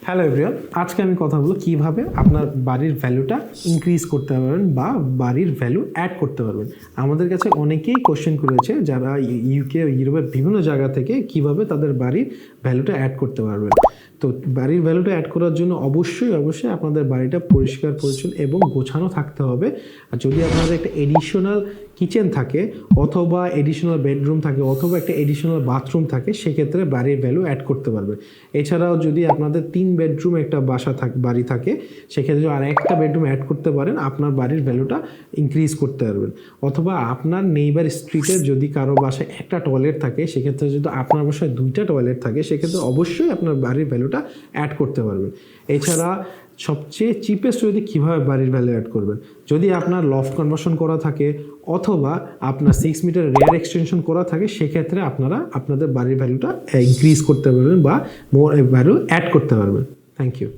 Hello everyone, আজকে আমি কথা বলবো কিভাবে আপনার বাড়ির ভ্যালুটা ইনক্রিজ করতে পারবেন বা বাড়ির ভ্যালু অ্যাড করতে পারবেন। আমাদের কাছে অনেকেই কোশ্চেন করেছে যারা ইউকে ইউরোপের বিভিন্ন জায়গা থেকে কিভাবে তাদের বাড়ির ভ্যালুটা অ্যাড করতে পারবেন। তো বাড়ির ভ্যালুটা অ্যাড করার জন্য অবশ্যই আপনাদের বাড়িটা পরিষ্কার পরিচ্ছন্ন এবং গোছানো থাকতে হবে। আর যদি আপনাদের একটা এডিশনাল কিচেন থাকে অথবা এডিশনাল বেডরুম থাকে অথবা একটা এডিশনাল বাথরুম থাকে, সেক্ষেত্রে বাড়ির ভ্যালু অ্যাড করতে পারবে। এছাড়াও যদি আপনাদের 3 বেডরুম একটা বাড়ি থাকে, সেক্ষেত্রে আর একটা বেডরুম অ্যাড করতে পারেন, আপনার বাড়ির ভ্যালুটা ইনক্রিজ করতে পারবেন। অথবা আপনার নেইবার স্ট্রিটে যদি কারো বাসায় একটা টয়লেট থাকে, সেক্ষেত্রে যদি আপনার বাসায় 2টা টয়লেট থাকে, সেক্ষেত্রে অবশ্যই আপনার বাড়ির ভ্যালুটা অ্যাড করতে পারবেন। এছাড়া সবচেয়ে চিপেস্ট যদি কীভাবে বাড়ির ভ্যালু অ্যাড করবেন, যদি আপনার লফট কনভার্সন করা থাকে অথবা আপনার 6 মিটার রেয়ার এক্সটেনশন করা থাকে, সেক্ষেত্রে আপনারা আপনাদের বাড়ির ভ্যালুটা ইনক্রিজ করতে পারবেন বা মোর ভ্যালু অ্যাড করতে পারবেন। Thank you.